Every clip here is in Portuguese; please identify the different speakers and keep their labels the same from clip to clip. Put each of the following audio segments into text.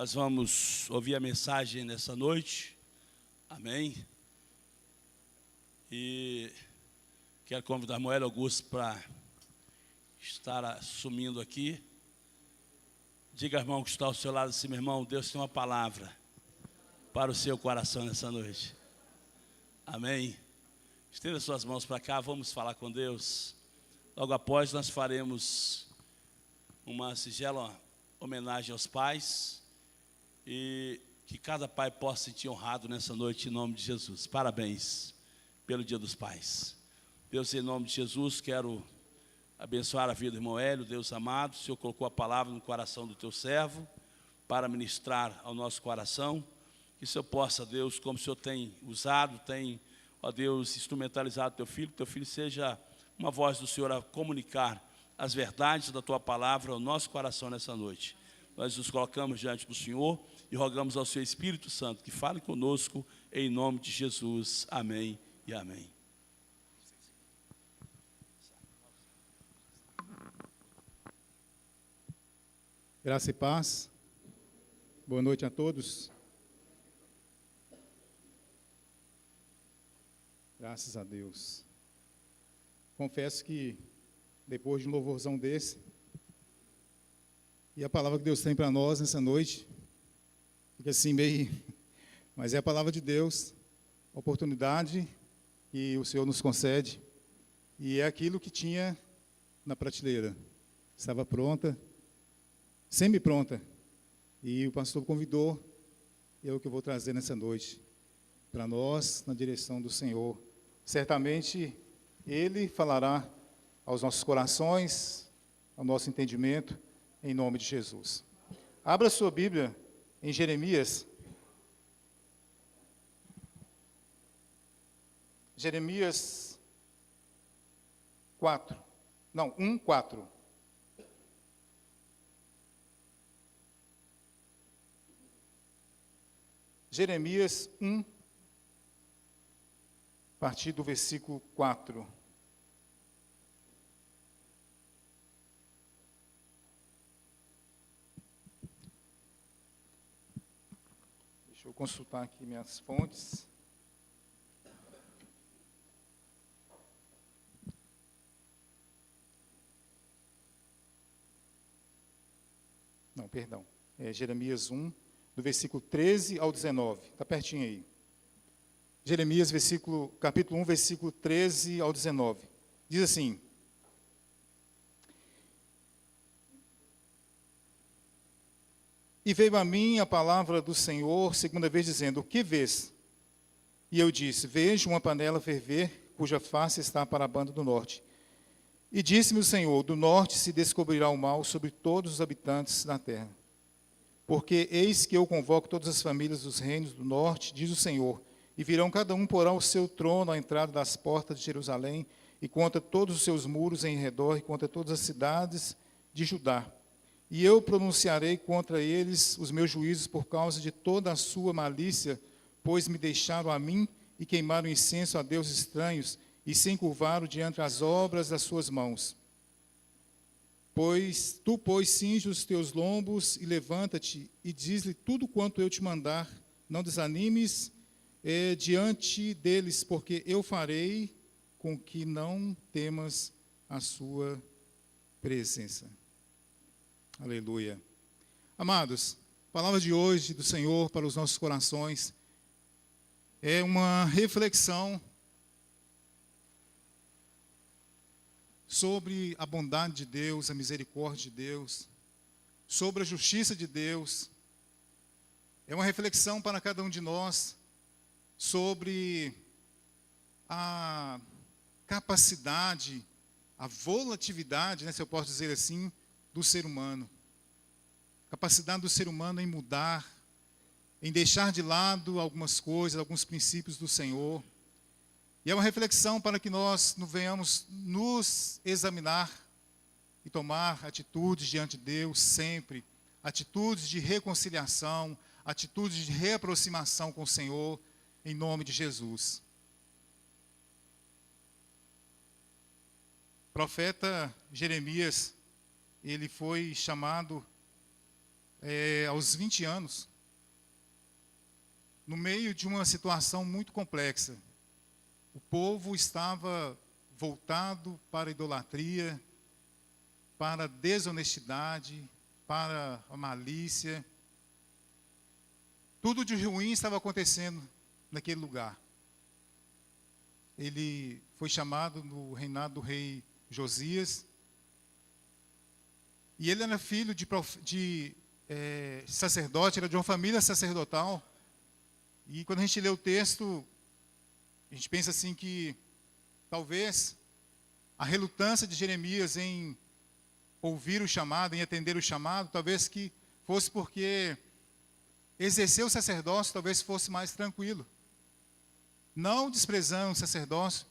Speaker 1: Nós vamos ouvir a mensagem nessa noite, amém? E quero convidar Moela Augusto para estar assumindo aqui. Diga, irmão, que está ao seu lado assim, meu irmão, Deus tem uma palavra para o seu coração nessa noite, amém? Estenda suas mãos para cá, vamos falar com Deus. Logo após nós faremos uma singela homenagem aos pais, e que cada pai possa se sentir honrado nessa noite em nome de Jesus. Parabéns pelo Dia dos Pais. Deus, em nome de Jesus, quero abençoar a vida do irmão Hélio. Deus amado, o Senhor colocou a palavra no coração do teu servo para ministrar ao nosso coração. Que o Senhor possa, Deus, como o Senhor tem usado, tem, ó Deus, instrumentalizado teu filho seja uma voz do Senhor a comunicar as verdades da tua palavra ao nosso coração nessa noite. Nós nos colocamos diante do Senhor e rogamos ao seu Espírito Santo que fale conosco em nome de Jesus. Amém e amém.
Speaker 2: Graça e paz. Boa noite a todos. Graças a Deus. Confesso que depois de um louvorzão desse, e a palavra que Deus tem para nós nessa noite, fica assim meio, mas é a palavra de Deus, a oportunidade que o Senhor nos concede, e é aquilo que tinha na prateleira, estava pronta, semi-pronta, e o pastor convidou, é o que eu vou trazer nessa noite, para nós, na direção do Senhor. Certamente, Ele falará aos nossos corações, ao nosso entendimento, em nome de Jesus. Abra sua Bíblia em Jeremias. Jeremias 4. Não, 1:4. Jeremias 1, a partir do versículo 4. Deixa eu consultar aqui minhas fontes. Não, perdão. É Jeremias 1, do versículo 13 ao 19. Está pertinho aí. Jeremias, capítulo 1, versículo 13 ao 19. Diz assim: E veio a mim a palavra do Senhor, segunda vez, dizendo: O que vês? E eu disse: Vejo uma panela ferver, cuja face está para a banda do norte. E disse-me o Senhor: Do norte se descobrirá o mal sobre todos os habitantes da terra. Porque eis que eu convoco todas as famílias dos reinos do norte, diz o Senhor, e virão cada um porá o seu trono à entrada das portas de Jerusalém, e contra todos os seus muros em redor, e contra todas as cidades de Judá. E eu pronunciarei contra eles os meus juízos por causa de toda a sua malícia, pois me deixaram a mim e queimaram incenso a deuses estranhos, e se encurvaram diante das obras das suas mãos. Pois cinge os teus lombos e levanta-te, e diz-lhe tudo quanto eu te mandar, não desanimes diante deles, porque eu farei com que não temas a sua presença. Aleluia. Amados, a palavra de hoje do Senhor para os nossos corações é uma reflexão sobre a bondade de Deus, a misericórdia de Deus, sobre a justiça de Deus. É uma reflexão para cada um de nós sobre a capacidade, a volatilidade, se eu posso dizer assim, do ser humano. Capacidade do ser humano em mudar, em deixar de lado algumas coisas, alguns princípios do Senhor. E é uma reflexão para que nós venhamos nos examinar e tomar atitudes diante de Deus sempre, atitudes de reconciliação, atitudes de reaproximação com o Senhor, em nome de Jesus. O profeta Jeremias, ele foi chamado aos 20 anos, no meio de uma situação muito complexa. O povo estava voltado para a idolatria, para a desonestidade, para a malícia. Tudo de ruim estava acontecendo naquele lugar. Ele foi chamado no reinado do rei Josias. E ele era filho de sacerdote, era de uma família sacerdotal. E quando a gente lê o texto, a gente pensa assim que talvez a relutância de Jeremias em ouvir o chamado, em atender o chamado, talvez que fosse porque exercer o sacerdócio talvez fosse mais tranquilo. Não desprezando o sacerdócio,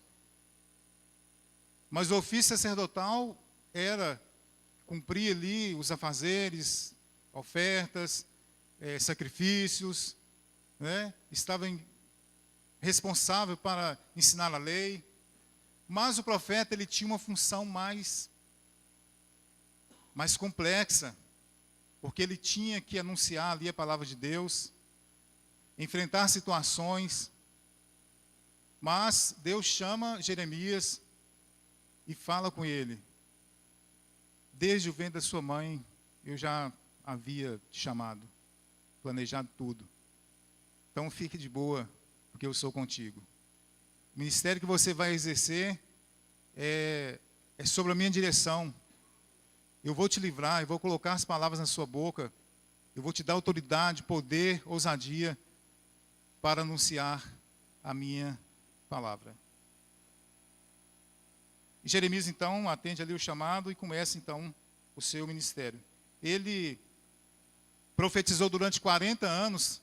Speaker 2: mas o ofício sacerdotal era cumprir ali os afazeres, ofertas, sacrifícios, né? Estava responsável para ensinar a lei. Mas o profeta, ele tinha uma função mais complexa, porque ele tinha que anunciar ali a palavra de Deus, enfrentar situações. Mas Deus chama Jeremias e fala com ele: desde o ventre da sua mãe, eu já havia te chamado, planejado tudo. Então fique de boa, porque eu sou contigo. O ministério que você vai exercer é sobre a minha direção. Eu vou te livrar, eu vou colocar as palavras na sua boca. Eu vou te dar autoridade, poder, ousadia para anunciar a minha palavra. E Jeremias, então, atende ali o chamado e começa, então, o seu ministério. Ele profetizou durante 40 anos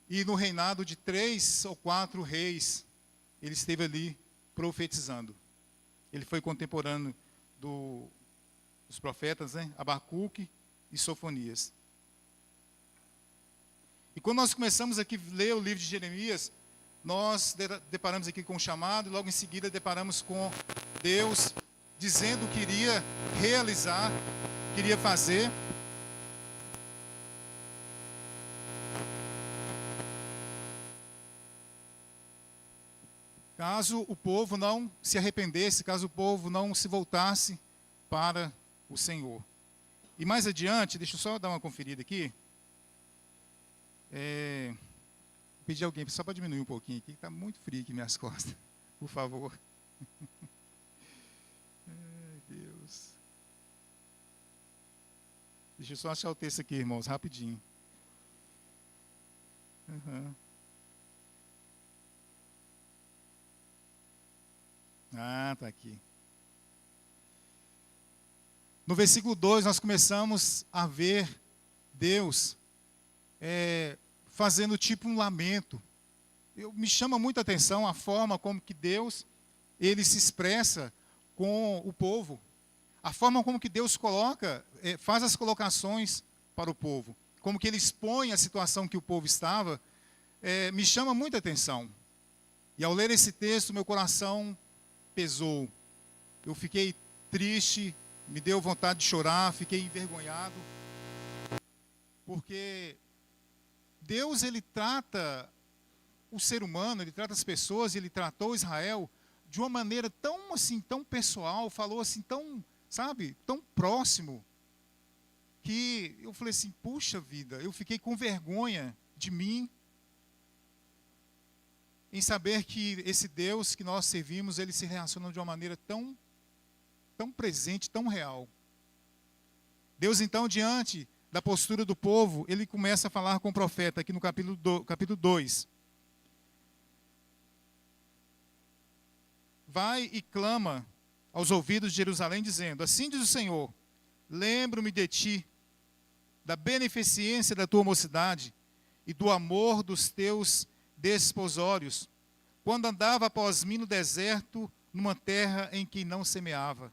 Speaker 2: e no reinado de 3 ou 4 reis, ele esteve ali profetizando. Ele foi contemporâneo dos profetas, né? Abacuque e Sofonias. E quando nós começamos aqui a ler o livro de Jeremias, nós deparamos aqui com o chamado, e logo em seguida deparamos com Deus dizendo que iria realizar, queria fazer. Caso o povo não se arrependesse, caso o povo não se voltasse para o Senhor. E mais adiante, deixa eu só dar uma conferida aqui. Pedir a alguém só para diminuir um pouquinho aqui, que está muito frio aqui minhas costas. Por favor. Ai, Deus. Deixa eu só achar o texto aqui, irmãos, rapidinho. Está aqui. No versículo 2, nós começamos a ver Deus fazendo tipo um lamento. Me chama muita atenção a forma como que Deus, ele se expressa com o povo. A forma como que Deus faz as colocações para o povo. Como que ele expõe a situação que o povo estava, me chama muita atenção. E ao ler esse texto, meu coração pesou. Eu fiquei triste, me deu vontade de chorar, fiquei envergonhado. Porque Deus, ele trata o ser humano, ele trata as pessoas, ele tratou Israel de uma maneira tão assim, tão pessoal, falou assim, tão, sabe, tão próximo, que eu falei assim, puxa vida, eu fiquei com vergonha de mim, em saber que esse Deus que nós servimos, ele se relaciona de uma maneira tão presente, tão real. Deus, então, diante da postura do povo, ele começa a falar com o profeta, aqui no capítulo 2. Vai e clama aos ouvidos de Jerusalém, dizendo: assim diz o Senhor, lembro-me de ti, da beneficência da tua mocidade e do amor dos teus desposórios, quando andava após mim no deserto, numa terra em que não semeava.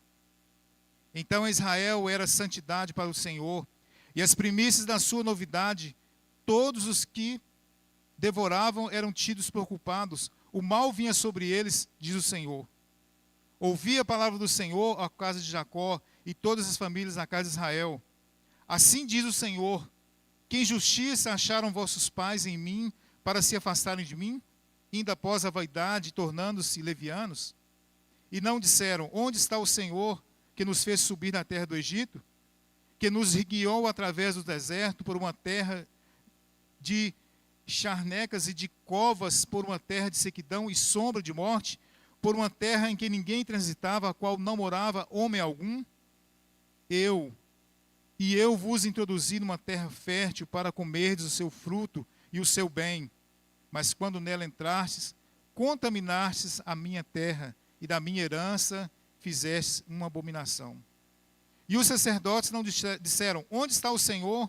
Speaker 2: Então Israel era santidade para o Senhor, e as primícias da sua novidade, todos os que devoravam eram tidos por culpados, o mal vinha sobre eles, diz o Senhor. Ouvi a palavra do Senhor, a casa de Jacó, e todas as famílias na casa de Israel. Assim diz o Senhor, Que injustiça acharam vossos pais em mim para se afastarem de mim, indo após a vaidade, tornando-se levianos? E não disseram, onde está o Senhor que nos fez subir da terra do Egito? Que nos guiou através do deserto por uma terra de charnecas e de covas, por uma terra de sequidão e sombra de morte, por uma terra em que ninguém transitava, a qual não morava homem algum? Eu vos introduzi numa terra fértil para comerdes o seu fruto e o seu bem. Mas quando nela entrastes, contaminastes a minha terra, e da minha herança fizestes uma abominação. E os sacerdotes não disseram, onde está o Senhor?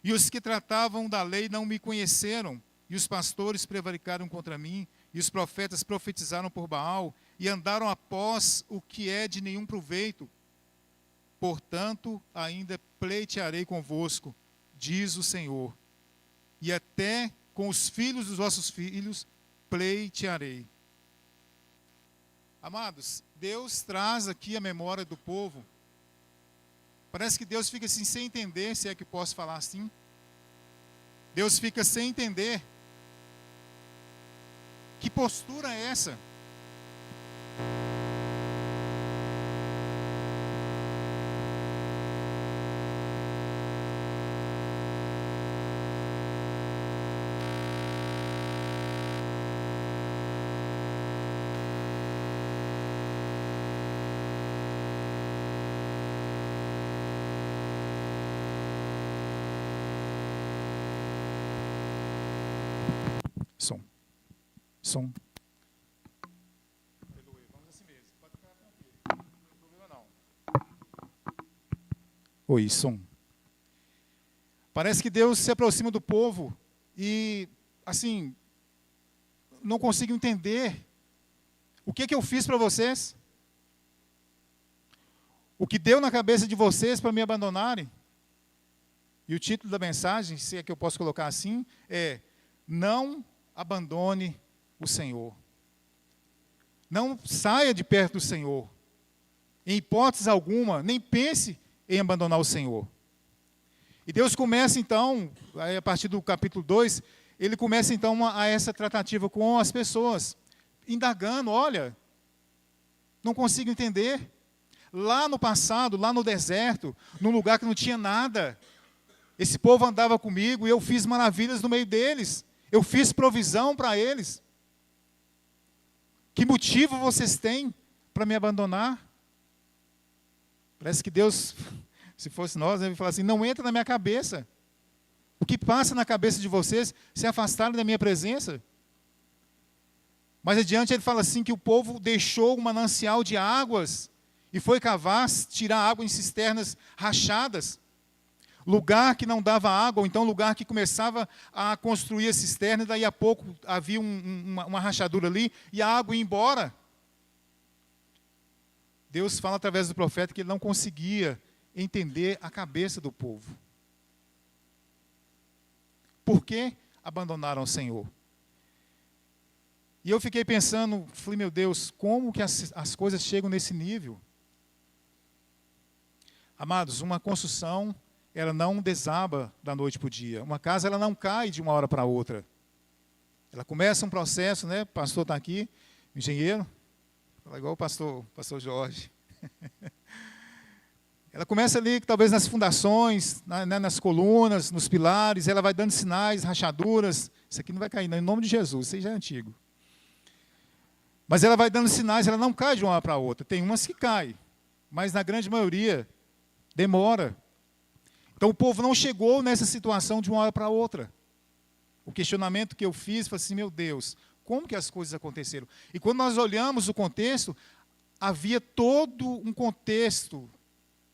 Speaker 2: E os que tratavam da lei não me conheceram, e os pastores prevaricaram contra mim, e os profetas profetizaram por Baal, e andaram após o que é de nenhum proveito. Portanto, ainda pleitearei convosco, diz o Senhor, e até com os filhos dos vossos filhos pleitearei. Amados, Deus traz aqui a memória do povo. Parece que Deus fica assim sem entender, se é que posso falar assim. Deus fica sem entender. Que postura é essa? Som. Vamos assim mesmo. Pode ficar tranquilo. Não tem problema não. Oi, som. Parece que Deus se aproxima do povo e, assim, não consigo entender. O que eu fiz para vocês? O que deu na cabeça de vocês para me abandonarem? E o título da mensagem, se é que eu posso colocar assim, é: não abandone o Senhor. Não saia de perto do Senhor. Em hipótese alguma, nem pense em abandonar o Senhor. E Deus começa então, a partir do capítulo 2, ele começa então a essa tratativa com as pessoas, indagando, olha, não consigo entender. Lá no passado, lá no deserto, num lugar que não tinha nada, esse povo andava comigo e eu fiz maravilhas no meio deles. Eu fiz provisão para eles. Que motivo vocês têm para me abandonar? Parece que Deus, se fosse nós, ele ia falar assim, não entra na minha cabeça. O que passa na cabeça de vocês se afastarem da minha presença? Mais adiante ele fala assim que o povo deixou um manancial de águas e foi cavar, tirar água em cisternas rachadas. Lugar que não dava água, ou então lugar que começava a construir a cisterna, e daí a pouco havia uma rachadura ali, e a água ia embora. Deus fala através do profeta que ele não conseguia entender a cabeça do povo. Por que abandonaram o Senhor? E eu fiquei pensando, falei, meu Deus, como que as coisas chegam nesse nível? Amados, uma construção, ela não desaba da noite para o dia. Uma casa, ela não cai de uma hora para outra. Ela começa um processo, né? O pastor está aqui, engenheiro, fala igual o pastor Jorge. Ela começa ali, talvez nas fundações, nas colunas, nos pilares, ela vai dando sinais, rachaduras. Isso aqui não vai cair, não, em nome de Jesus, isso aí já é antigo. Mas ela vai dando sinais, ela não cai de uma hora para outra. Tem umas que caem, mas na grande maioria demora. Então o povo não chegou nessa situação de uma hora para outra. O questionamento que eu fiz foi assim, meu Deus, como que as coisas aconteceram? E quando nós olhamos o contexto, havia todo um contexto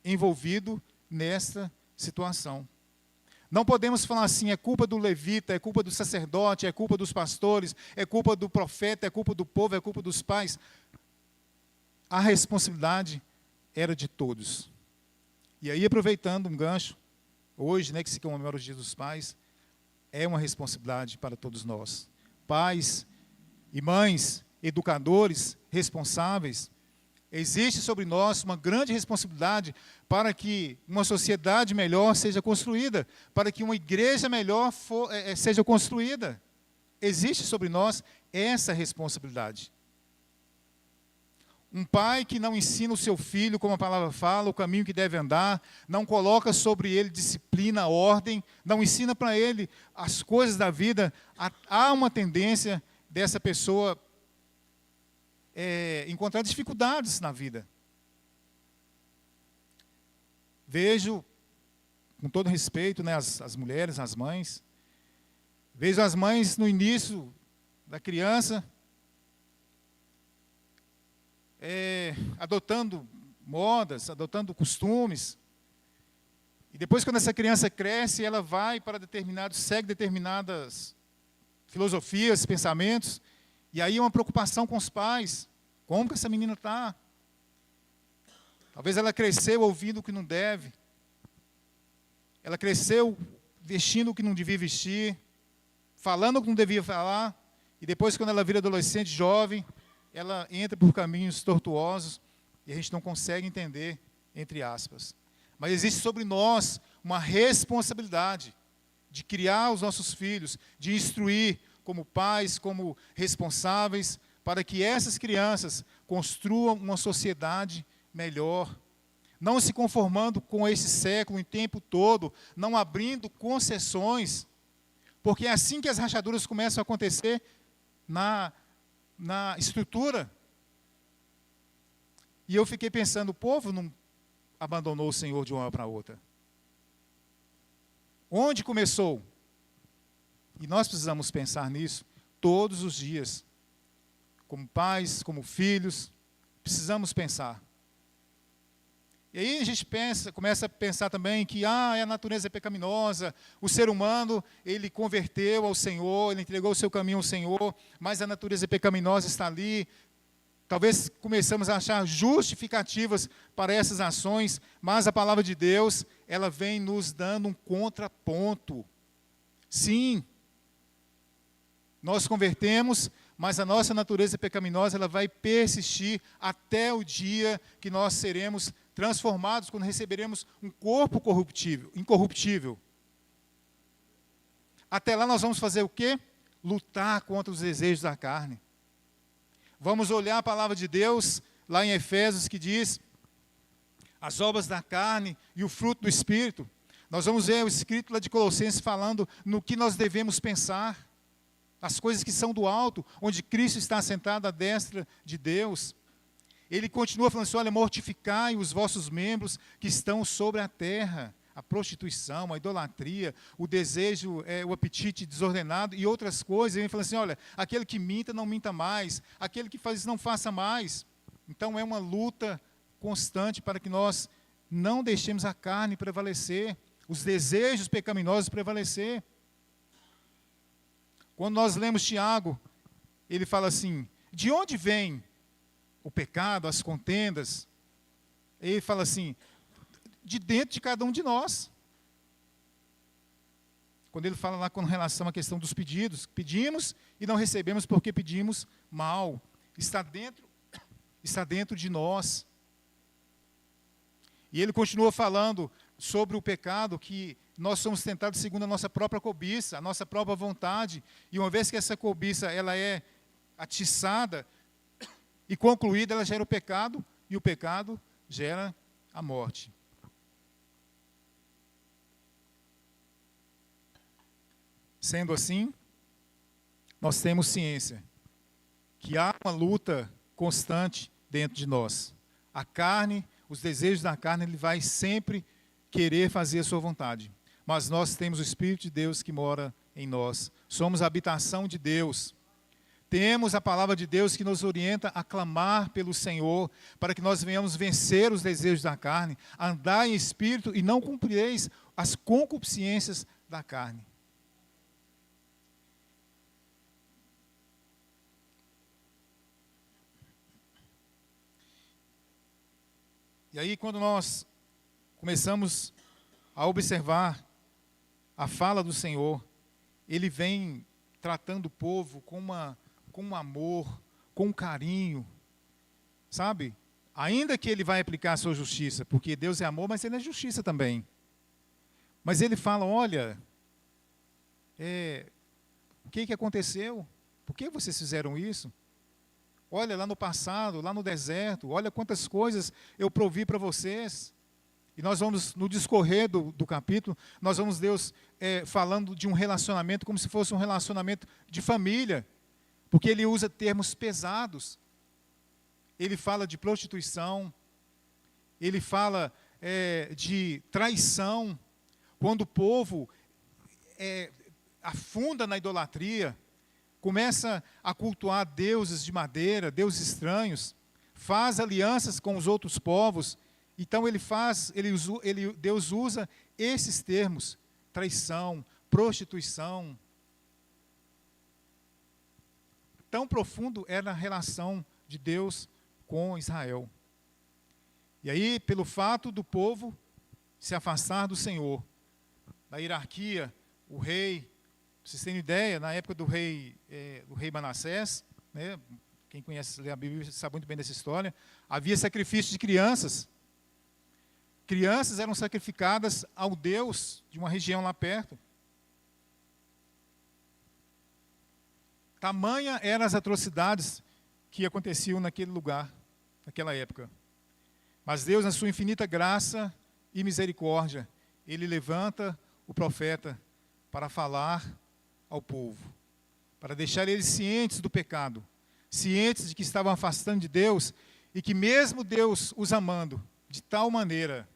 Speaker 2: envolvido nessa situação. Não podemos falar assim, é culpa do levita, é culpa do sacerdote, é culpa dos pastores, é culpa do profeta, é culpa do povo, é culpa dos pais. A responsabilidade era de todos. E aí, aproveitando um gancho, hoje, né, que se comemora o Dia dos Pais, é uma responsabilidade para todos nós. Pais e mães, educadores, responsáveis, Existe sobre nós uma grande responsabilidade para que uma sociedade melhor seja construída, para que uma igreja melhor seja construída. Existe sobre nós essa responsabilidade. Um pai que não ensina o seu filho, como a palavra fala, o caminho que deve andar, não coloca sobre ele disciplina, ordem, não ensina para ele as coisas da vida, há uma tendência dessa pessoa encontrar dificuldades na vida. Vejo, com todo respeito, né, as mulheres, as mães, vejo as mães no início da criança, adotando modas, adotando costumes, e depois, quando essa criança cresce, ela vai para segue determinadas filosofias, pensamentos, e aí uma preocupação com os pais. Como que essa menina está? Talvez ela cresceu ouvindo o que não deve. Ela cresceu vestindo o que não devia vestir, falando o que não devia falar, e depois, quando ela vira adolescente, jovem, ela entra por caminhos tortuosos, e a gente não consegue entender, entre aspas. Mas existe sobre nós uma responsabilidade de criar os nossos filhos, de instruir como pais, como responsáveis, para que essas crianças construam uma sociedade melhor, não se conformando com esse século em tempo todo, não abrindo concessões, porque é assim que as rachaduras começam a acontecer na estrutura. E eu fiquei pensando, o povo não abandonou o Senhor de uma hora para outra. Onde começou? E nós precisamos pensar nisso todos os dias. Como pais, como filhos, precisamos pensar. E aí a gente começa a pensar também que a natureza é pecaminosa, o ser humano, ele converteu ao Senhor, ele entregou o seu caminho ao Senhor, mas a natureza pecaminosa está ali. Talvez começamos a achar justificativas para essas ações, mas a palavra de Deus, ela vem nos dando um contraponto. Sim, nós convertemos, mas a nossa natureza pecaminosa, ela vai persistir até o dia que nós seremos transformados, quando receberemos um corpo incorruptível. Até lá nós vamos fazer o quê? Lutar contra os desejos da carne. Vamos olhar a palavra de Deus, lá em Efésios, que diz as obras da carne e o fruto do Espírito. Nós vamos ver o escrito lá de Colossenses falando no que nós devemos pensar, as coisas que são do alto, onde Cristo está sentado à destra de Deus. Ele continua falando assim, olha, mortificai os vossos membros que estão sobre a terra, a prostituição, a idolatria, o desejo, o apetite desordenado e outras coisas. Ele fala assim, olha, aquele que minta, não minta mais, aquele que faz isso, não faça mais. Então é uma luta constante para que nós não deixemos a carne prevalecer, os desejos pecaminosos prevalecer. Quando nós lemos Tiago, ele fala assim, de onde vem o pecado, as contendas? Ele fala assim, de dentro de cada um de nós. Quando ele fala lá com relação à questão dos pedidos, pedimos e não recebemos porque pedimos mal. Está dentro de nós. E ele continua falando sobre o pecado, que nós somos tentados segundo a nossa própria cobiça, a nossa própria vontade. E uma vez que essa cobiça ela é atiçada e concluída, ela gera o pecado, e o pecado gera a morte. Sendo assim, nós temos ciência que há uma luta constante dentro de nós. A carne, os desejos da carne, ele vai sempre querer fazer a sua vontade. Mas nós temos o Espírito de Deus que mora em nós. Somos a habitação de Deus. Temos a palavra de Deus que nos orienta a clamar pelo Senhor, para que nós venhamos vencer os desejos da carne, andar em espírito e não cumprireis as concupiscências da carne. E aí, quando nós começamos a observar a fala do Senhor, Ele vem tratando o povo com um amor, com um carinho, sabe? Ainda que ele vai aplicar a sua justiça, porque Deus é amor, mas ele é justiça também. Mas ele fala, olha, o que aconteceu? Por que vocês fizeram isso? Olha, lá no passado, lá no deserto, olha quantas coisas eu provi para vocês. E nós vamos, no discorrer do capítulo, nós vamos Deus falando de um relacionamento como se fosse um relacionamento de família, porque ele usa termos pesados. Ele fala de prostituição, ele fala de traição, quando o povo afunda na idolatria, começa a cultuar deuses de madeira, deuses estranhos, faz alianças com os outros povos. Então Deus usa esses termos, traição, prostituição. Tão profundo era a relação de Deus com Israel. E aí, pelo fato do povo se afastar do Senhor, da hierarquia, o rei, pra vocês terem ideia, na época do rei Manassés, né, quem conhece lê a Bíblia sabe muito bem dessa história, havia sacrifício de crianças. Crianças eram sacrificadas ao Deus de uma região lá perto. Tamanha eram as atrocidades que aconteciam naquele lugar, naquela época. Mas Deus, na sua infinita graça e misericórdia, Ele levanta o profeta para falar ao povo, para deixar eles cientes do pecado, cientes de que estavam afastando de Deus e que mesmo Deus os amando de tal maneira,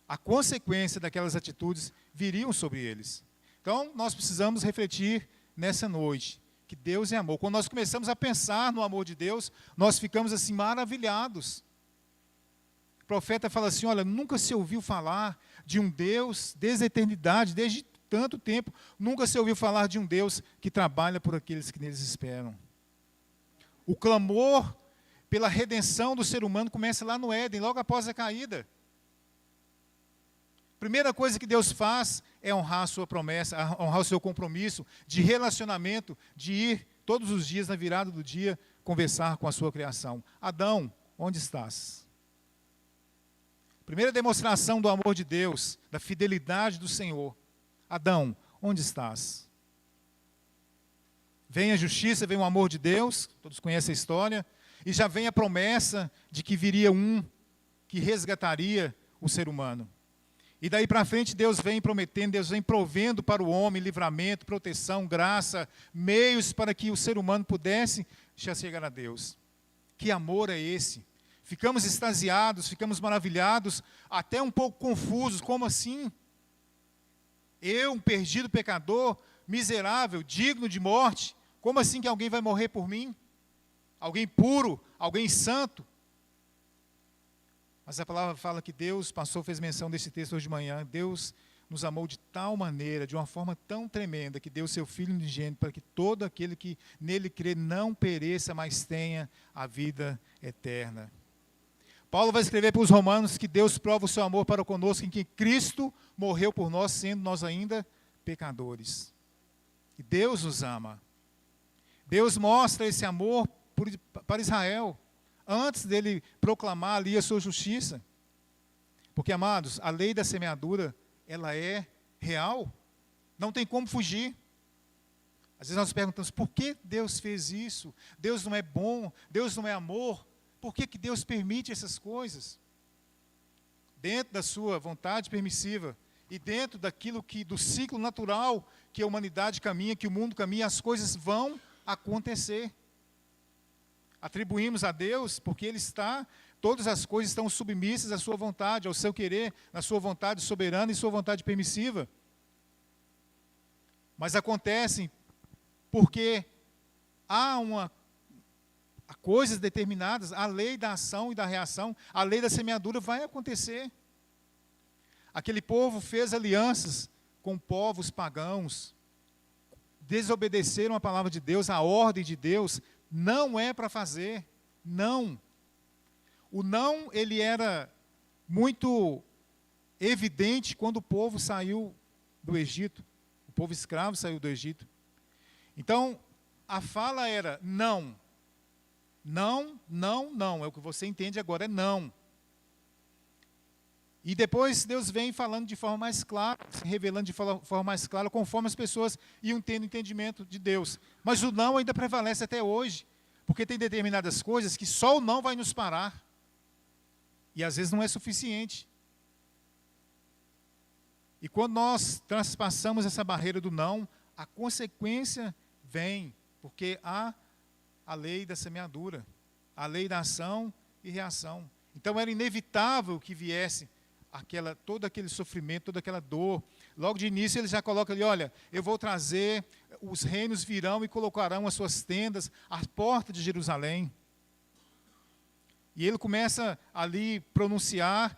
Speaker 2: a consequência daquelas atitudes viriam sobre eles. Então, nós precisamos refletir nessa noite, que Deus é amor. Quando nós começamos a pensar no amor de Deus, nós ficamos assim maravilhados. O profeta fala assim, olha, nunca se ouviu falar de um Deus desde a eternidade, desde tanto tempo, nunca se ouviu falar de um Deus que trabalha por aqueles que neles esperam. O clamor pela redenção do ser humano começa lá no Éden, logo após a caída. Primeira coisa que Deus faz é honrar a sua promessa, honrar o seu compromisso de relacionamento, de ir todos os dias, na virada do dia, conversar com a sua criação. Adão, onde estás? Primeira demonstração do amor de Deus, da fidelidade do Senhor. Adão, onde estás? Vem a justiça, vem o amor de Deus, todos conhecem a história, e já vem a promessa de que viria um que resgataria o ser humano. E daí para frente Deus vem prometendo, Deus vem provendo para o homem livramento, proteção, graça, meios para que o ser humano pudesse chegar a Deus. Que amor é esse? Ficamos extasiados, ficamos maravilhados, até um pouco confusos, como assim? Eu, um perdido pecador, miserável, digno de morte, como assim que alguém vai morrer por mim? Alguém puro, alguém santo? Mas a palavra fala que Deus fez menção desse texto hoje de manhã. Deus nos amou de tal maneira, de uma forma tão tremenda, que deu seu Filho unigênito para que todo aquele que nele crê não pereça, mas tenha a vida eterna. Paulo vai escrever para os romanos que Deus prova o seu amor para conosco, em que Cristo morreu por nós, sendo nós ainda pecadores. E Deus nos ama. Deus mostra esse amor para Israel, antes dele proclamar ali a sua justiça. Porque, amados, a lei da semeadura, ela é real, não tem como fugir. Às vezes nós perguntamos, por que Deus fez isso? Deus não é bom, Deus não é amor, por que Deus permite essas coisas? Dentro da sua vontade permissiva, e dentro do ciclo natural que a humanidade caminha, que o mundo caminha, as coisas vão acontecer. Atribuímos a Deus porque todas as coisas estão submissas à sua vontade, ao seu querer, na sua vontade soberana e sua vontade permissiva. Mas acontecem porque há coisas determinadas, a lei da ação e da reação, a lei da semeadura vai acontecer. Aquele povo fez alianças com povos pagãos, desobedeceram a palavra de Deus, a ordem de Deus. Não é para fazer, não. O não, ele era muito evidente quando o povo saiu do Egito. O povo escravo saiu do Egito. Então, a fala era não. Não, não, não. É o que você entende agora, é não. E depois Deus vem falando de forma mais clara, se revelando de forma mais clara, conforme as pessoas iam tendo entendimento de Deus. Mas o não ainda prevalece até hoje, porque tem determinadas coisas que só o não vai nos parar. E às vezes não é suficiente. E quando nós transpassamos essa barreira do não, a consequência vem, porque há a lei da semeadura, a lei da ação e reação. Então era inevitável que viesse todo aquele sofrimento, toda aquela dor. Logo de início ele já coloca ali, olha, eu vou trazer, os reinos virão e colocarão as suas tendas à porta de Jerusalém. E ele começa ali pronunciar,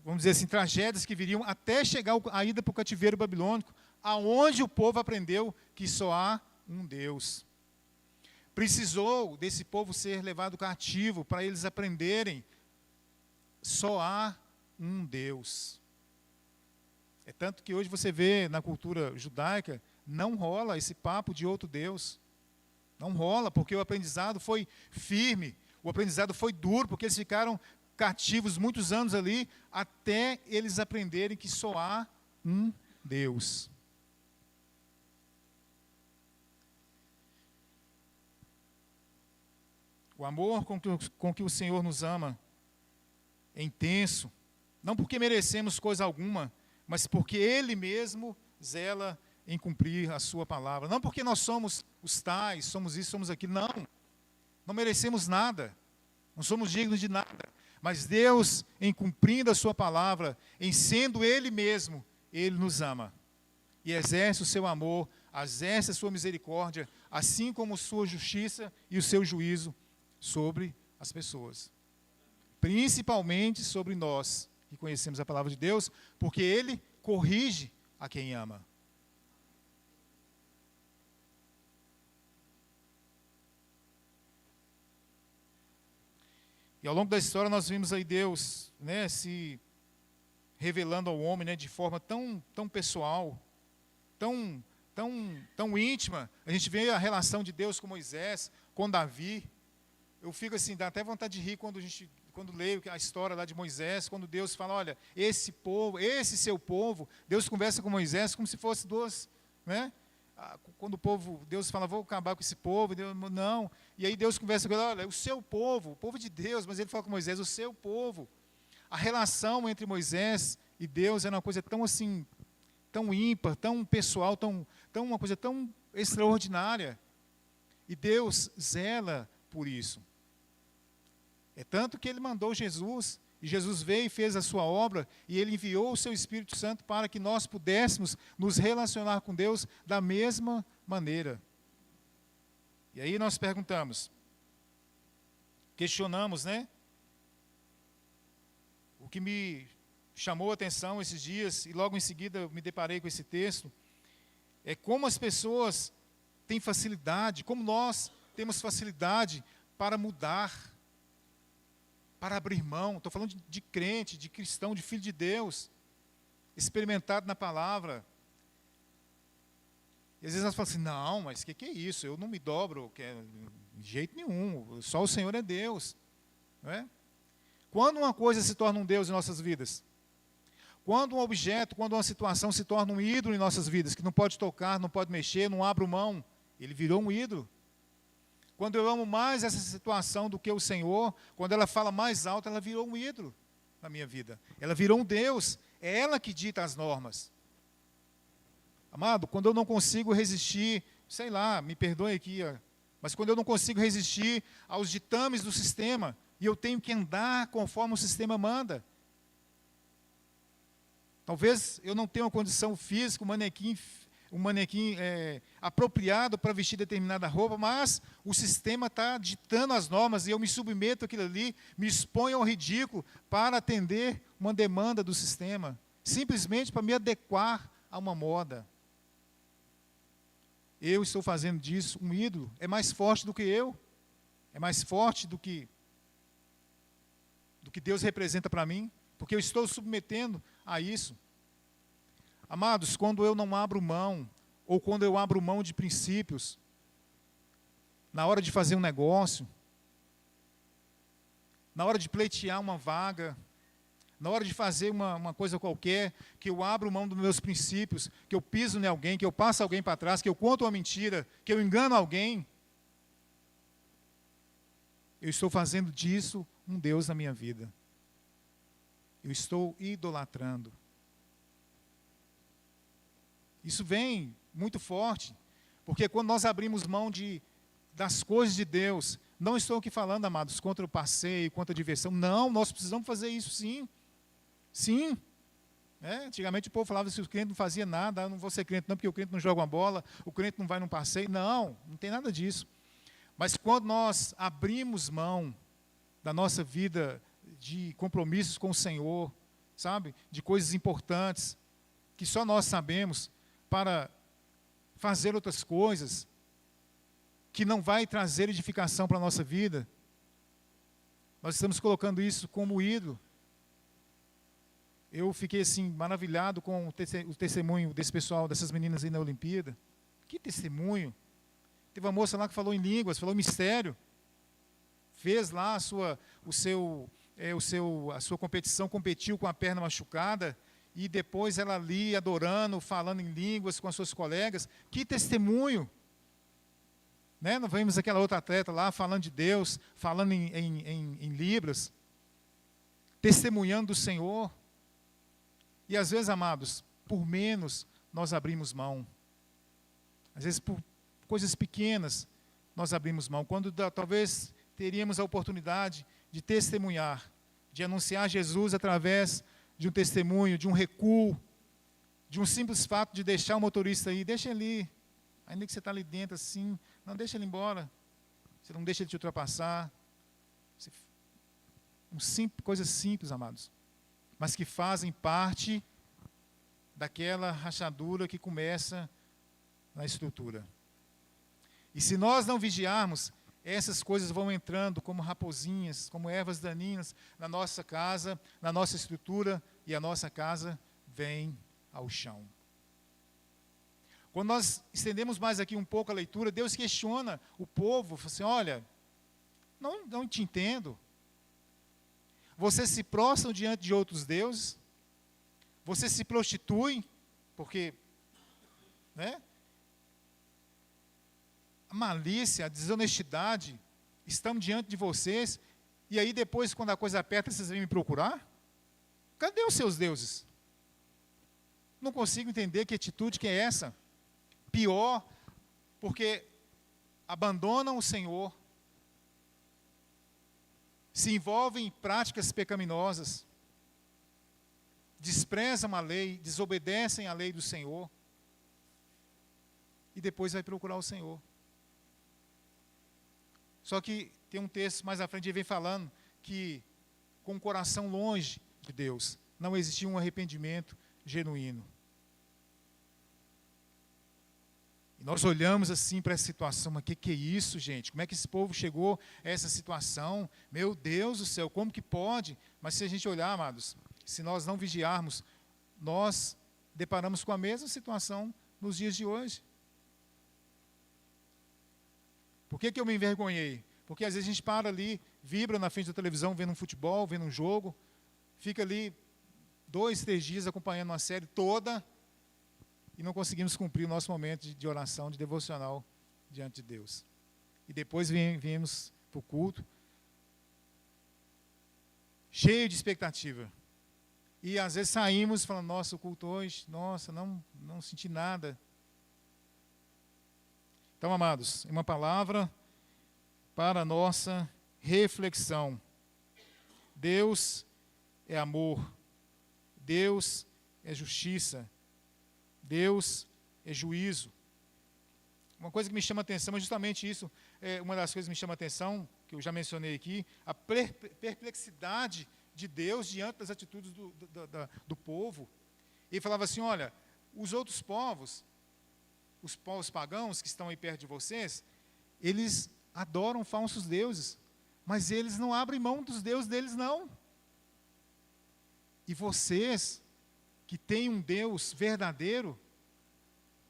Speaker 2: vamos dizer assim, tragédias que viriam até chegar a ida para o cativeiro babilônico, aonde o povo aprendeu que só há um Deus. Precisou desse povo ser levado cativo para eles aprenderem, só há um Deus. É tanto que hoje você vê na cultura judaica, não rola esse papo de outro Deus. Não rola, porque o aprendizado foi firme, o aprendizado foi duro, porque eles ficaram cativos muitos anos ali, até eles aprenderem que só há um Deus. O amor com que o Senhor nos ama é intenso, não porque merecemos coisa alguma, mas porque Ele mesmo zela em cumprir a sua palavra. Não porque nós somos os tais, somos isso, somos aquilo, não merecemos nada, não somos dignos de nada, mas Deus, em cumprindo a sua palavra, em sendo Ele mesmo, Ele nos ama, e exerce o seu amor, exerce a sua misericórdia, assim como a sua justiça e o seu juízo sobre as pessoas. Principalmente sobre nós, que conhecemos a palavra de Deus, porque Ele corrige a quem ama. E ao longo da história nós vimos aí Deus, né, se revelando ao homem, né, de forma tão pessoal, tão íntima. A gente vê a relação de Deus com Moisés, com Davi. Eu fico assim, dá até vontade de rir quando leio a história lá de Moisés, quando Deus fala, olha, esse povo, esse seu povo, Deus conversa com Moisés como se fosse duas, né? Quando Deus fala, vou acabar com esse povo, Deus, não. E aí Deus conversa com ele, olha, o seu povo, o povo de Deus, mas ele fala com Moisés, o seu povo. A relação entre Moisés e Deus era uma coisa tão assim, tão ímpar, tão pessoal, uma coisa tão extraordinária. E Deus zela por isso. É tanto que Ele mandou Jesus, e Jesus veio e fez a sua obra, e Ele enviou o seu Espírito Santo para que nós pudéssemos nos relacionar com Deus da mesma maneira. E aí nós perguntamos, questionamos, né? O que me chamou a atenção esses dias, e logo em seguida eu me deparei com esse texto, é como as pessoas têm facilidade, como nós temos facilidade para mudar, para abrir mão. Estou falando de crente, de cristão, de filho de Deus, experimentado na palavra. E às vezes nós falamos assim, não, mas o que é isso? Eu não me dobro, de jeito nenhum, só o Senhor é Deus. Não é? Quando uma coisa se torna um Deus em nossas vidas, quando um objeto, quando uma situação se torna um ídolo em nossas vidas, que não pode tocar, não pode mexer, não abro mão, ele virou um ídolo. Quando eu amo mais essa situação do que o Senhor, quando ela fala mais alto, ela virou um ídolo na minha vida. Ela virou um Deus, é ela que dita as normas. Amado, quando eu não consigo resistir, sei lá, me perdoe aqui, mas quando eu não consigo resistir aos ditames do sistema, e eu tenho que andar conforme o sistema manda. Talvez eu não tenha uma condição física, um manequim apropriado para vestir determinada roupa, mas o sistema está ditando as normas e eu me submeto àquilo ali, me exponho ao ridículo para atender uma demanda do sistema, simplesmente para me adequar a uma moda. Eu estou fazendo disso um ídolo, é mais forte do que eu, é mais forte do que Deus representa para mim, porque eu estou submetendo a isso. Amados, quando eu não abro mão, ou quando eu abro mão de princípios, na hora de fazer um negócio, na hora de pleitear uma vaga, na hora de fazer uma coisa qualquer, que eu abro mão dos meus princípios, que eu piso em alguém, que eu passo alguém para trás, que eu conto uma mentira, que eu engano alguém, eu estou fazendo disso um Deus na minha vida. Eu estou idolatrando. Isso vem muito forte, porque quando nós abrimos mão das coisas de Deus, não estou aqui falando, amados, contra o passeio, contra a diversão, não, nós precisamos fazer isso sim. Sim. Antigamente o povo falava que o crente não fazia nada, eu não vou ser crente não, porque o crente não joga uma bola, o crente não vai num passeio. Não, não tem nada disso. Mas quando nós abrimos mão da nossa vida de compromissos com o Senhor, sabe, de coisas importantes, que só nós sabemos, para fazer outras coisas, que não vai trazer edificação para a nossa vida, nós estamos colocando isso como ídolo. Eu fiquei assim, maravilhado com o testemunho desse pessoal, dessas meninas aí na Olimpíada. Que testemunho! Teve uma moça lá que falou em línguas, falou mistério. Fez lá a sua competição, competiu com a perna machucada, e depois ela ali adorando, falando em línguas com as suas colegas. Que testemunho! Nós vimos aquela outra atleta lá falando de Deus, falando em libras, testemunhando do Senhor. E às vezes, amados, por menos nós abrimos mão. Às vezes por coisas pequenas nós abrimos mão. Quando talvez teríamos a oportunidade de testemunhar, de anunciar Jesus através de um testemunho, de um recuo, de um simples fato de deixar o motorista aí, deixa ele ir. Ainda que você está ali dentro assim, não deixa ele embora. Você não deixa ele te ultrapassar. Coisas simples, amados, mas que fazem parte daquela rachadura que começa na estrutura. E se nós não vigiarmos, essas coisas vão entrando como raposinhas, como ervas daninhas na nossa casa, na nossa estrutura, e a nossa casa vem ao chão. Quando nós estendemos mais aqui um pouco a leitura, Deus questiona o povo, fala assim, olha, não te entendo. Vocês se prostram diante de outros deuses, vocês se prostituem, porque a malícia, a desonestidade estão diante de vocês, e aí depois, quando a coisa aperta, vocês vêm me procurar? Cadê os seus deuses? Não consigo entender que atitude que é essa. Pior, porque abandonam o Senhor, se envolvem em práticas pecaminosas, desprezam a lei, desobedecem à lei do Senhor, e depois vai procurar o Senhor. Só que tem um texto mais à frente, ele vem falando que com o coração longe de Deus, não existia um arrependimento genuíno. E nós olhamos assim para essa situação, mas que é isso, gente? Como é que esse povo chegou a essa situação? Meu Deus do céu, como que pode? Mas se a gente olhar, amados, se nós não vigiarmos, nós deparamos com a mesma situação nos dias de hoje. Por que eu me envergonhei? Porque às vezes a gente para ali, vibra na frente da televisão, vendo um futebol, vendo um jogo, fica ali 2, 3 dias acompanhando uma série toda, e não conseguimos cumprir o nosso momento de oração, de devocional diante de Deus. E depois viemos para o culto, cheio de expectativa. E às vezes saímos falando, nossa, o culto hoje, nossa, não senti nada. Então, amados, uma palavra para a nossa reflexão. Deus é amor, Deus é justiça, Deus é juízo. Uma coisa que me chama a atenção é justamente isso, uma das coisas que me chama a atenção, que eu já mencionei aqui, a perplexidade de Deus diante das atitudes do povo. Ele falava assim, olha, os outros povos, os povos pagãos que estão aí perto de vocês, eles adoram falsos deuses, mas eles não abrem mão dos deuses deles, não. E vocês, que têm um Deus verdadeiro,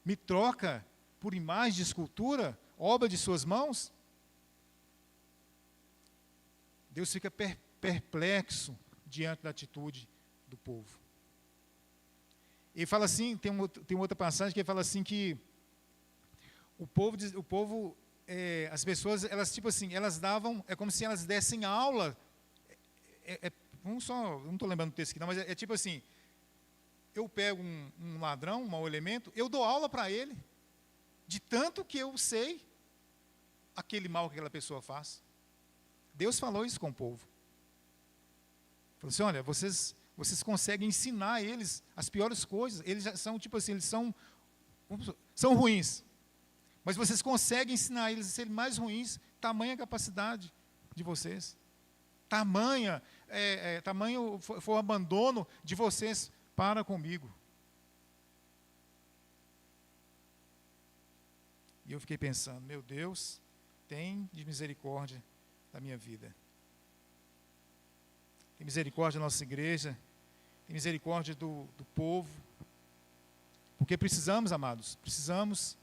Speaker 2: me troca por imagem de escultura, obra de suas mãos? Deus fica perplexo diante da atitude do povo. Ele fala assim, tem outra passagem que ele fala assim que o povo, as pessoas, elas tipo assim, elas davam, é como se elas dessem aula, não estou lembrando do texto aqui não, mas é tipo assim, eu pego um ladrão, um mau elemento, eu dou aula para ele, de tanto que eu sei aquele mal que aquela pessoa faz. Deus falou isso com o povo. Falou assim, olha, vocês conseguem ensinar eles as piores coisas. Eles já são, tipo assim, eles são ruins. Mas vocês conseguem ensinar eles a serem mais ruins, tamanha a capacidade de vocês. Tamanho foi o abandono de vocês para comigo. E eu fiquei pensando, meu Deus, tem de misericórdia da minha vida. Tem misericórdia da nossa igreja, tem misericórdia do povo. Porque precisamos, amados, precisamos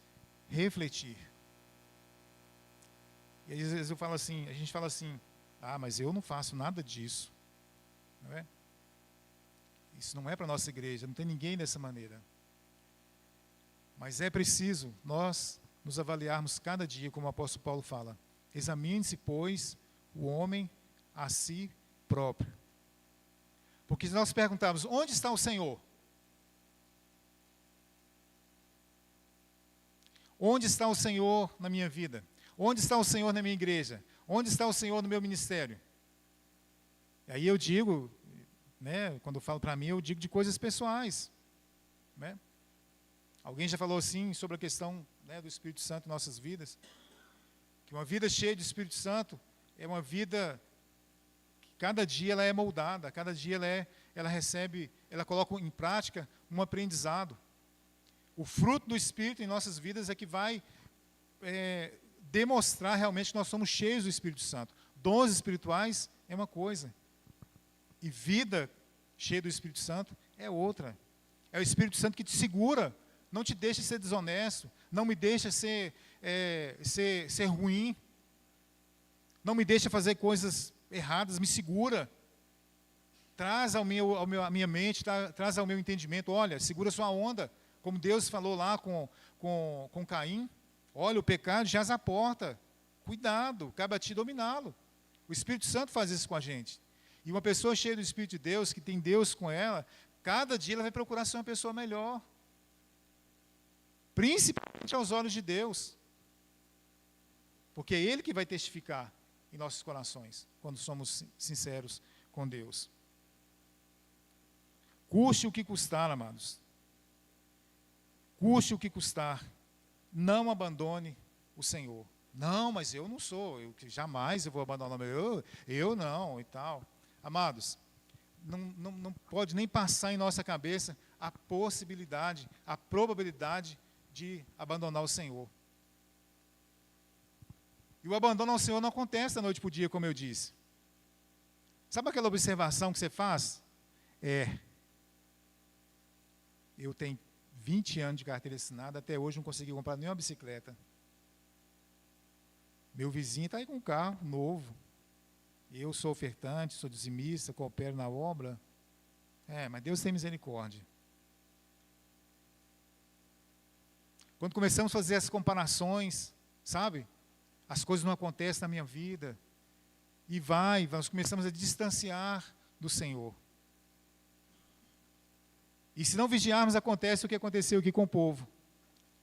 Speaker 2: refletir. E às vezes a gente fala assim, mas eu não faço nada disso. Não é? Isso não é para a nossa igreja, não tem ninguém dessa maneira. Mas é preciso nós nos avaliarmos cada dia, como o apóstolo Paulo fala. Examine-se, pois, o homem a si próprio. Porque se nós perguntarmos, onde está o Senhor? Onde está o Senhor na minha vida? Onde está o Senhor na minha igreja? Onde está o Senhor no meu ministério? E aí eu digo, né, quando eu falo para mim, eu digo de coisas pessoais. Né? Alguém já falou assim sobre a questão, né, do Espírito Santo em nossas vidas, que uma vida cheia de Espírito Santo é uma vida que cada dia ela é moldada, cada dia ela recebe, ela coloca em prática um aprendizado. O fruto do Espírito em nossas vidas é que vai demonstrar realmente que nós somos cheios do Espírito Santo. Dons espirituais é uma coisa, e vida cheia do Espírito Santo é outra. É o Espírito Santo que te segura, não te deixa ser desonesto, não me deixa ser ruim, não me deixa fazer coisas erradas, me segura, traz à minha mente, traz ao meu entendimento, olha, segura sua onda, como Deus falou lá com Caim, olha, o pecado jaz à porta, cuidado, cabe a ti dominá-lo. O Espírito Santo faz isso com a gente. E uma pessoa cheia do Espírito de Deus, que tem Deus com ela, cada dia ela vai procurar ser uma pessoa melhor. Principalmente aos olhos de Deus. Porque é Ele que vai testificar em nossos corações, quando somos sinceros com Deus. Custe o que custar, amados. Custe o que custar. Não abandone o Senhor. Não, mas eu não sou, jamais eu vou abandonar eu não e tal. Amados, não pode nem passar em nossa cabeça a possibilidade, a probabilidade de abandonar o Senhor. E o abandono ao Senhor não acontece da noite para o dia, como eu disse. Sabe aquela observação que você faz? Eu tenho 20 anos de carteira assinada, até hoje não consegui comprar nenhuma bicicleta. Meu vizinho está aí com um carro novo. Eu sou ofertante, sou dizimista, coopero na obra. Mas Deus tem misericórdia. Quando começamos a fazer as comparações, sabe? As coisas não acontecem na minha vida. E nós começamos a distanciar do Senhor. E se não vigiarmos, acontece o que aconteceu aqui com o povo.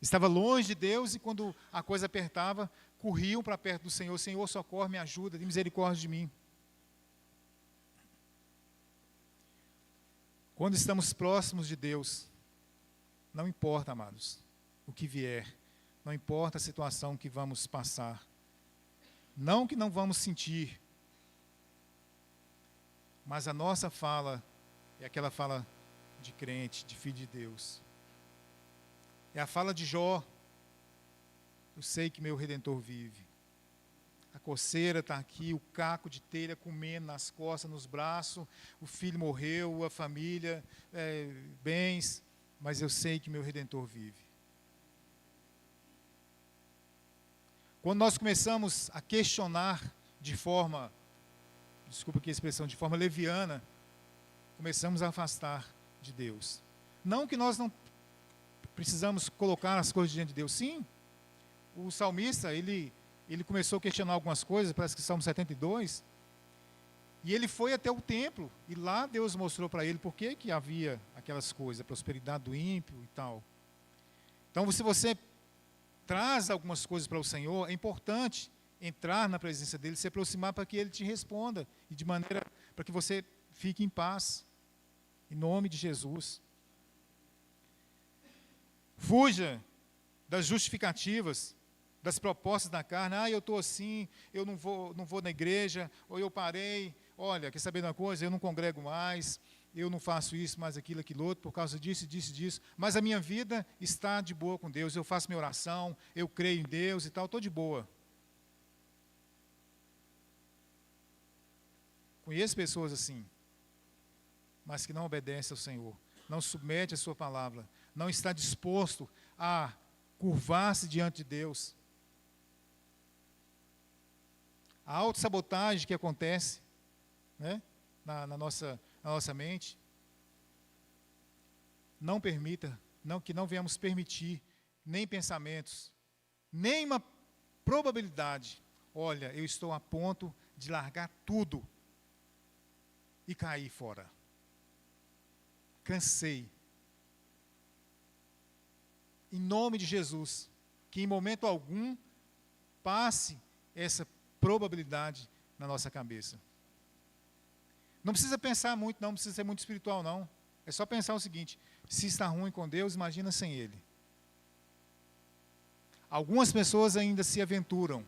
Speaker 2: Estava longe de Deus e quando a coisa apertava, corriam para perto do Senhor. Senhor, socorre, me ajuda, tem misericórdia de mim. Quando estamos próximos de Deus, não importa, amados, o que vier, não importa a situação que vamos passar, não que não vamos sentir, mas a nossa fala é aquela fala de crente, de filho de Deus. É a fala de Jó. Eu sei que meu Redentor vive. A coceira está aqui, o caco de telha comendo nas costas, nos braços, o filho morreu, a família, bens, mas eu sei que meu Redentor vive. Quando nós começamos a questionar de forma desculpa aqui a expressão, de forma leviana, começamos a afastar de Deus. Não que nós não precisamos colocar as coisas diante de Deus. Sim, o salmista, ele começou a questionar algumas coisas, parece que Salmo 72, e ele foi até o templo, e lá Deus mostrou para ele por que havia aquelas coisas, a prosperidade do ímpio e tal. Então, se você traz algumas coisas para o Senhor, é importante entrar na presença dele, se aproximar para que ele te responda, e de maneira para que você fique em paz, em nome de Jesus. Fuja das justificativas, das propostas da carne. Eu estou assim, eu não vou na igreja, ou eu parei, olha, quer saber de uma coisa? Eu não congrego mais, eu não faço isso, mais aquilo, aquilo outro, por causa disso, disso, mas a minha vida está de boa com Deus, eu faço minha oração, eu creio em Deus e tal, estou de boa. Conheço pessoas assim, mas que não obedecem ao Senhor, não submete a sua palavra, não está disposto a curvar-se diante de Deus. A autossabotagem que acontece, né, na nossa mente, não permita, que não venhamos permitir nem pensamentos, nem uma probabilidade. Olha, eu estou a ponto de largar tudo e cair fora. Cansei. Em nome de Jesus, que em momento algum passe essa probabilidade na nossa cabeça. Não precisa pensar muito, não precisa ser muito espiritual, não. É só pensar o seguinte: se está ruim com Deus, imagina sem Ele. Algumas pessoas ainda se aventuram.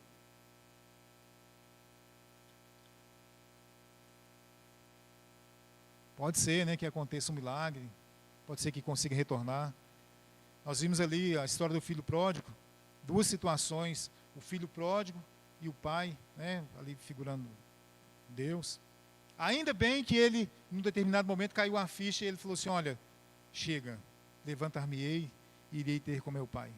Speaker 2: Pode ser, né, que aconteça um milagre, pode ser que consiga retornar. Nós vimos ali a história do filho pródigo, duas situações, o filho pródigo e o pai, né, ali figurando Deus. Ainda bem que ele, num determinado momento, caiu a ficha e ele falou assim: olha, chega, levantar-me-ei e irei ter com meu pai.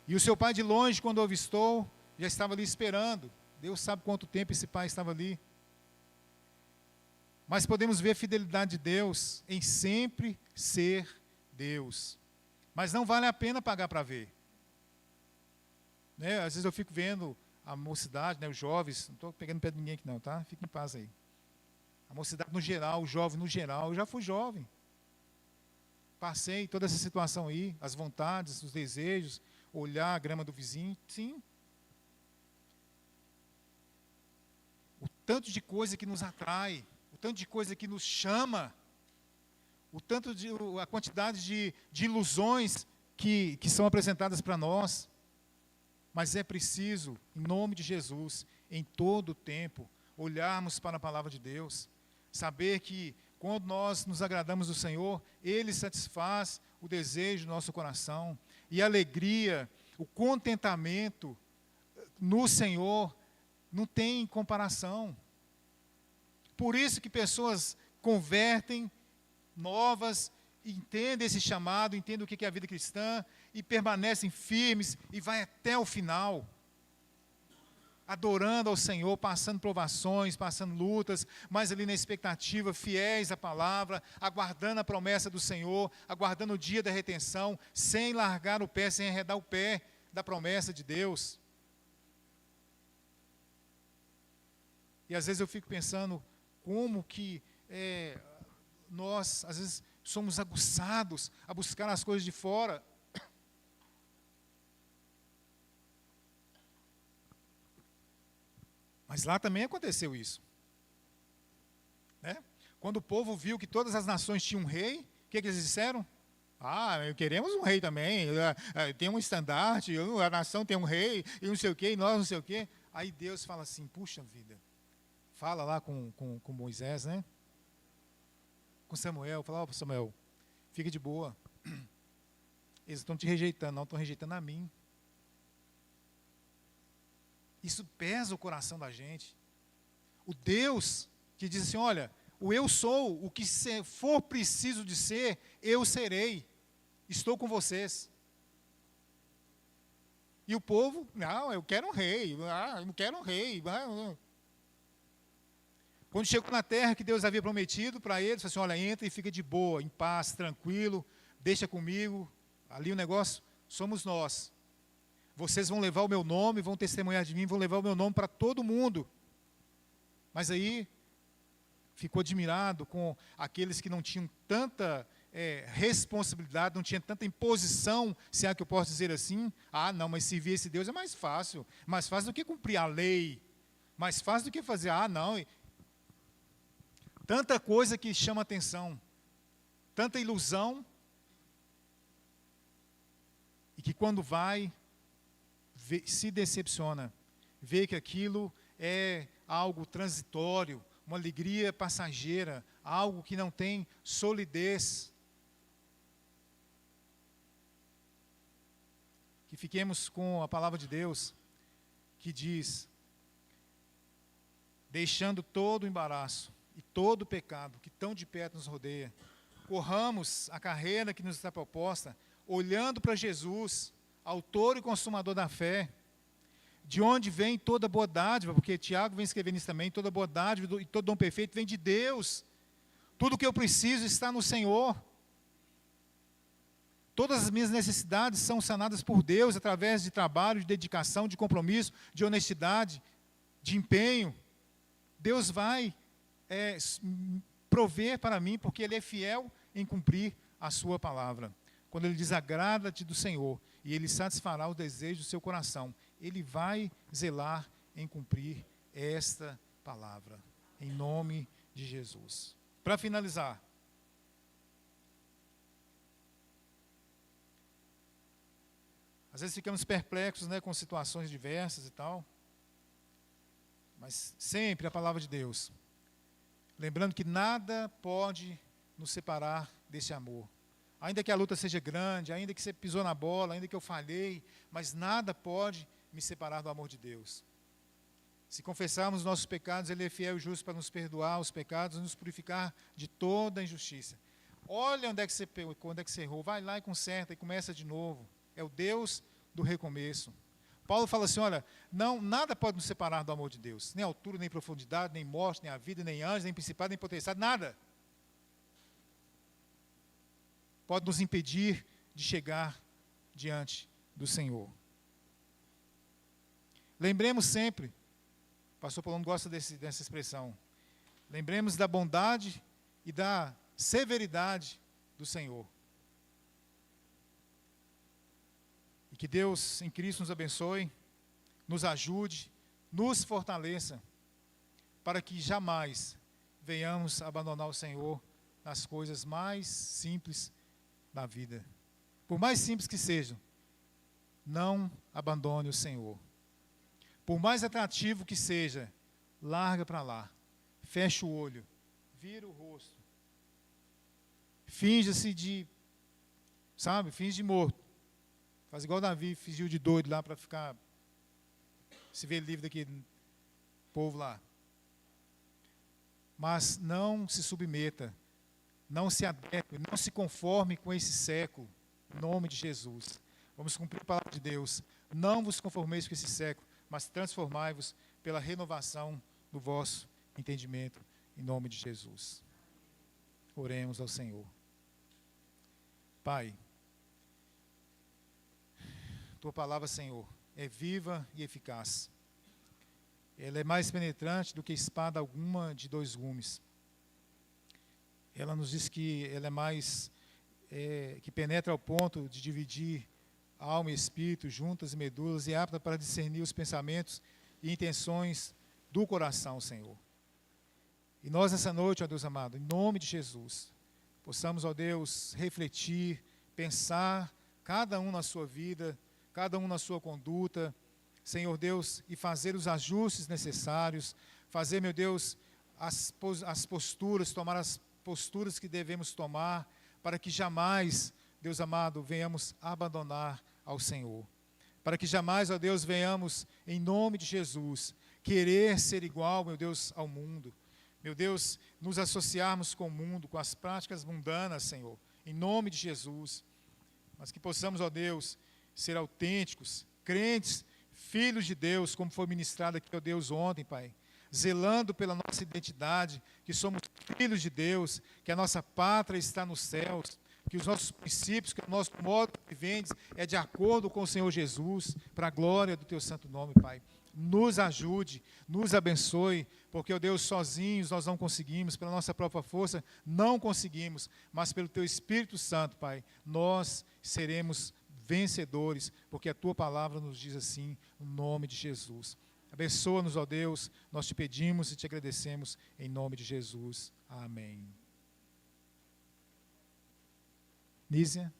Speaker 2: E o seu pai, de longe, quando o avistou, já estava ali esperando. Deus sabe quanto tempo esse pai estava ali. Mas podemos ver a fidelidade de Deus em sempre ser Deus. Mas não vale a pena pagar para ver. Né? Às vezes eu fico vendo a mocidade, né, os jovens, não estou pegando pé de ninguém aqui não, tá? Fique em paz aí. A mocidade no geral, o jovem no geral, eu já fui jovem. Passei toda essa situação aí, as vontades, os desejos, olhar a grama do vizinho, sim. O tanto de coisa que nos atrai, o tanto de coisa que nos chama, a quantidade de ilusões que são apresentadas para nós. Mas é preciso, em nome de Jesus, em todo o tempo, olharmos para a palavra de Deus, saber que quando nós nos agradamos do Senhor, Ele satisfaz o desejo do nosso coração, e a alegria, o contentamento no Senhor não tem comparação. Por isso que pessoas convertem, novas, entendem esse chamado, entendem o que é a vida cristã, e permanecem firmes, e vai até o final, adorando ao Senhor, passando provações, passando lutas, mas ali na expectativa, fiéis à palavra, aguardando a promessa do Senhor, aguardando o dia da retenção, sem largar o pé, sem arredar o pé da promessa de Deus. E às vezes eu fico pensando como que nós, às vezes, somos aguçados a buscar as coisas de fora. Mas lá também aconteceu isso. Né? Quando o povo viu que todas as nações tinham um rei, o que eles disseram? Queremos um rei também, tem um estandarte, a nação tem um rei, e não sei o quê, e nós não sei o quê. Aí Deus fala assim: puxa vida, fala lá com Moisés, né? Com Samuel, fala: ó, Samuel, fica de boa. Eles estão te rejeitando, não estão rejeitando a mim. Isso pesa o coração da gente. O Deus que diz assim: olha, o eu sou, o que for preciso de ser, eu serei. Estou com vocês. E o povo: não, eu quero um rei. Eu quero um rei. Quando chegou na terra que Deus havia prometido para eles, falou assim, olha, entra e fica de boa, em paz, tranquilo, deixa comigo. Ali o negócio somos nós. Vocês vão levar o meu nome, vão testemunhar de mim, vão levar o meu nome para todo mundo. Mas aí ficou admirado com aqueles que não tinham tanta responsabilidade, não tinham tanta imposição, se é que eu posso dizer assim. Ah, não, mas servir esse Deus é mais fácil do que cumprir a lei, mais fácil do que fazer, não. Tanta coisa que chama atenção, tanta ilusão, e que quando vai, se decepciona, vê que aquilo é algo transitório, uma alegria passageira, algo que não tem solidez. Que fiquemos com a palavra de Deus, que diz, deixando todo o embaraço e todo o pecado que tão de perto nos rodeia, corramos a carreira que nos está proposta, olhando para Jesus, autor e consumador da fé, de onde vem toda boa dádiva, porque Tiago vem escrevendo isso também, toda boa dádiva e todo dom perfeito vem de Deus. Tudo o que eu preciso está no Senhor. Todas as minhas necessidades são sanadas por Deus, através de trabalho, de dedicação, de compromisso, de honestidade, de empenho. Deus vai prover para mim, porque Ele é fiel em cumprir a sua palavra. Quando Ele diz, agrada-te do Senhor, e Ele satisfará os desejos do seu coração, Ele vai zelar em cumprir esta palavra, em nome de Jesus. Para finalizar, às vezes ficamos perplexos, com situações diversas e tal, mas sempre a palavra de Deus, lembrando que nada pode nos separar desse amor. Ainda que a luta seja grande, ainda que você pisou na bola, ainda que eu falhei, mas nada pode me separar do amor de Deus. Se confessarmos os nossos pecados, Ele é fiel e justo para nos perdoar os pecados e nos purificar de toda a injustiça. Olha onde é que você errou, vai lá e conserta e começa de novo. É o Deus do recomeço. Paulo fala assim, olha, nada pode nos separar do amor de Deus. Nem altura, nem profundidade, nem morte, nem a vida, nem anjos, nem principado, nem potestade, nada pode nos impedir de chegar diante do Senhor. Lembremos sempre, o pastor Paulo gosta dessa expressão, lembremos da bondade e da severidade do Senhor. E que Deus em Cristo nos abençoe, nos ajude, nos fortaleça, para que jamais venhamos abandonar o Senhor nas coisas mais simples da vida. Por mais simples que sejam, não abandone o Senhor. Por mais atrativo que seja, larga para lá, fecha o olho, vira o rosto, finja-se finge de morto, faz igual Davi fingiu de doido lá para ficar, se ver livre daquele povo lá. Mas não se submeta, não se adeque, não se conforme com esse século, em nome de Jesus. Vamos cumprir a palavra de Deus. Não vos conformeis com esse século, mas transformai-vos pela renovação do vosso entendimento, em nome de Jesus. Oremos ao Senhor. Pai, Tua palavra, Senhor, é viva e eficaz. Ela é mais penetrante do que espada alguma de 2 gumes. Ela nos diz que ela é mais, que penetra ao ponto de dividir alma e espírito, juntas e medulas, e é apta para discernir os pensamentos e intenções do coração, Senhor. E nós nessa noite, ó Deus amado, em nome de Jesus, possamos, ó Deus, refletir, pensar, cada um na sua vida, cada um na sua conduta, Senhor Deus, e fazer os ajustes necessários, fazer, meu Deus, as posturas, tomar as posturas que devemos tomar, para que jamais, Deus amado, venhamos abandonar ao Senhor. Para que jamais, ó Deus, venhamos, em nome de Jesus, querer ser igual, meu Deus, ao mundo. Meu Deus, nos associarmos com o mundo, com as práticas mundanas, Senhor, em nome de Jesus. Mas que possamos, ó Deus, ser autênticos, crentes, filhos de Deus, como foi ministrado aqui, ó Deus, ontem, Pai. zelando pela nossa identidade, que somos filhos de Deus, que a nossa pátria está nos céus, que os nossos princípios, que o nosso modo de viver é de acordo com o Senhor Jesus, para a glória do teu santo nome, Pai. Nos ajude, nos abençoe, porque, ó Deus, sozinhos nós não conseguimos, pela nossa própria força não conseguimos, mas pelo teu Espírito Santo, Pai, nós seremos vencedores, porque a tua palavra nos diz assim, no nome de Jesus. Abençoa-nos, ó Deus, nós te pedimos e te agradecemos, em nome de Jesus. Amém. Nízia.